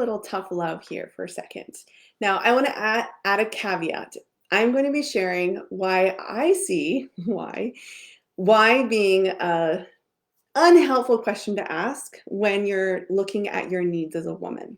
little tough love here for a second. Now, I want to add a caveat. I'm going to be sharing why I see why being a unhelpful question to ask when you're looking at your needs as a woman.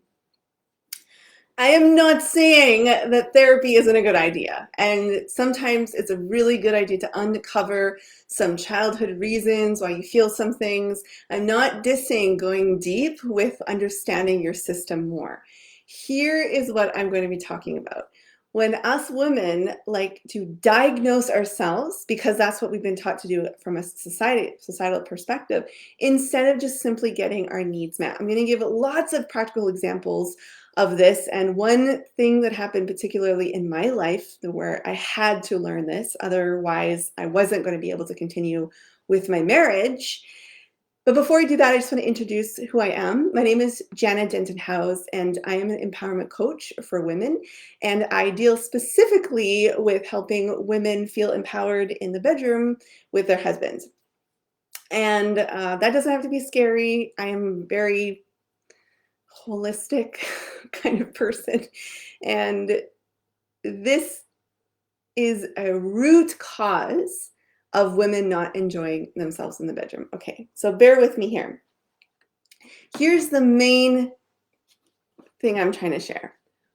I am not saying that therapy isn't a good idea. And sometimes it's a really good idea to uncover some childhood reasons why you feel some things. I'm not dissing going deep with understanding your system more. Here is what I'm going to be talking about. When us women like to diagnose ourselves, because that's what we've been taught to do from a societal perspective, instead of just simply getting our needs met. I'm going to give lots of practical examples of this. And one thing that happened particularly in my life where I had to learn this, otherwise I wasn't going to be able to continue with my marriage. But before I do that, I just want to introduce who I am. My name is Jana Denton Howes, and I am an empowerment coach for women. And I deal specifically with helping women feel empowered in the bedroom with their husbands. And that doesn't have to be scary. I am very holistic kind of person. And this is a root cause of women not enjoying themselves in the bedroom. Okay, so bear with me here. Here's the main thing I'm trying to share.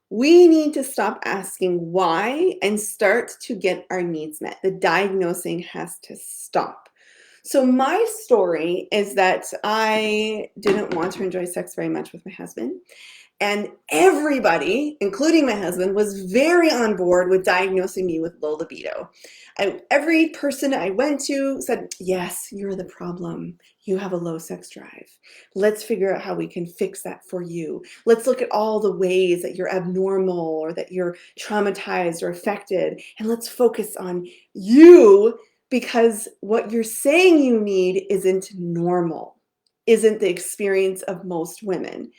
We need to stop asking why and start to get our needs met. The diagnosing has to stop. So my story is that I didn't want to enjoy sex very much with my husband. And everybody, including my husband, was very on board with diagnosing me with low libido. Every person I went to said, yes, you're the problem. You have a low sex drive. Let's figure out how we can fix that for you. Let's look at all the ways that you're abnormal or that you're traumatized or affected. And let's focus on you, because what you're saying you need isn't normal, isn't the experience of most women.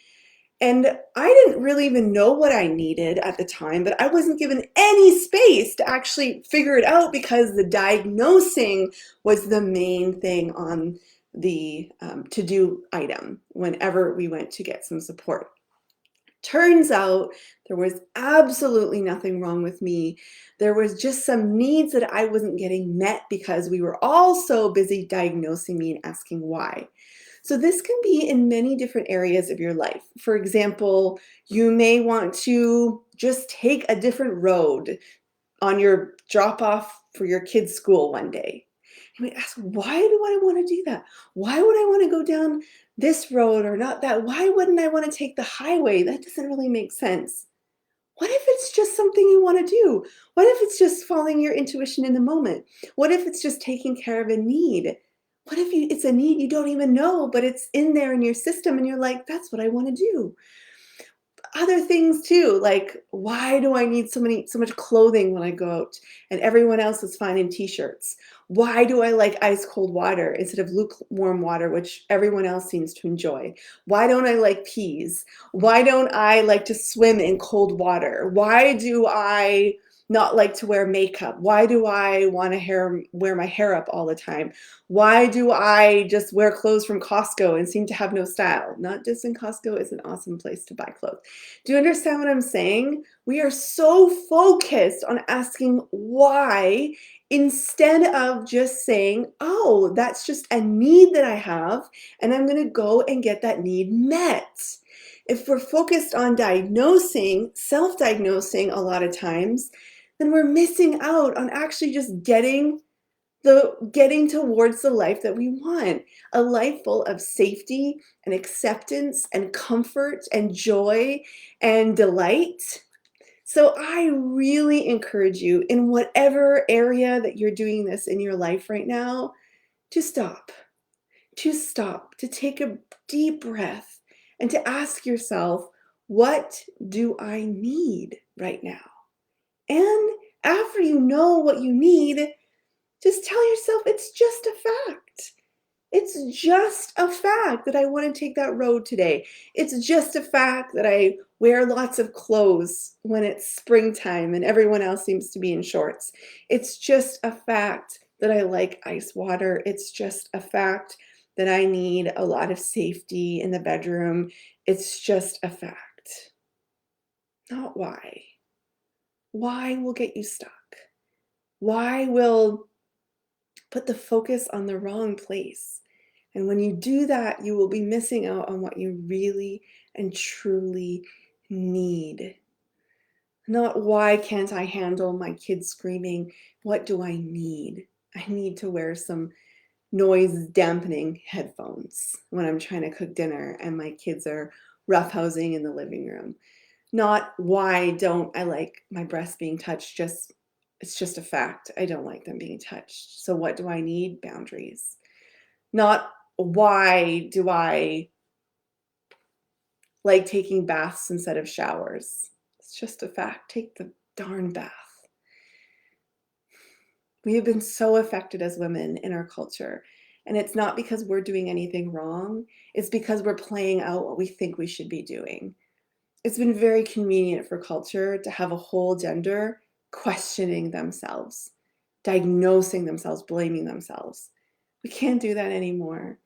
And I didn't really even know what I needed at the time, but I wasn't given any space to actually figure it out because the diagnosing was the main thing on the to-do item whenever we went to get some support. Turns out there was absolutely nothing wrong with me. There was just some needs that I wasn't getting met because we were all so busy diagnosing me and asking why. So this can be in many different areas of your life. For example, you may want to just take a different road on your drop off for your kid's school one day. You might ask, why do I want to do that? Why would I want to go down this road or not that? Why wouldn't I want to take the highway? That doesn't really make sense. What if it's just something you want to do? What if it's just following your intuition in the moment? What if it's just taking care of a need? What if it's a need you don't even know, but it's in there in your system and you're like, that's what I want to do? Other things too, like why do I need so much clothing when I go out and everyone else is fine in t-shirts? Why do I like ice cold water instead of lukewarm water, which everyone else seems to enjoy? Why don't I like peas? Why don't I like to swim in cold water? Why do I not like to wear makeup? Why do I want to wear my hair up all the time? Why do I just wear clothes from Costco and seem to have no style? Not just in Costco is an awesome place to buy clothes. Do you understand what I'm saying? We are so focused on asking why instead of just saying, oh, that's just a need that I have, and I'm going to go and get that need met. If we're focused on diagnosing, self-diagnosing a lot of times, then we're missing out on actually just getting towards the life that we want, a life full of safety and acceptance and comfort and joy and delight. So I really encourage you, in whatever area that you're doing this in your life right now, to stop, to take a deep breath and to ask yourself, what do I need right now? And after you know what you need, just tell yourself it's just a fact. It's just a fact that I want to take that road today. It's just a fact that I wear lots of clothes when it's springtime and everyone else seems to be in shorts. It's just a fact that I like ice water. It's just a fact that I need a lot of safety in the bedroom. It's just a fact. react, not why. Why will get you stuck. Why will put the focus on the wrong place. And when you do that, you will be missing out on what you really and truly need. Not why can't I handle my kids screaming? What do I need? I need to wear some noise dampening headphones when I'm trying to cook dinner and my kids are roughhousing in the living room. Not why don't I like my breasts being touched, just it's just a fact. I don't like them being touched. So what do I need? Boundaries. Not why do I like taking baths instead of showers. It's just a fact. Take the darn bath. We have been so affected as women in our culture. And it's not because we're doing anything wrong. It's because we're playing out what we think we should be doing. It's been very convenient for culture to have a whole gender questioning themselves, diagnosing themselves, blaming themselves. We can't do that anymore.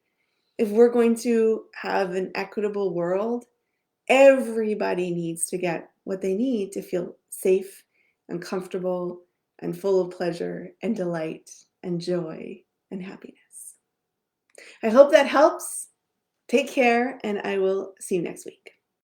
If we're going to have an equitable world, everybody needs to get what they need to feel safe and comfortable and full of pleasure and delight and joy and happiness. I hope that helps. Take care, and I will see you next week.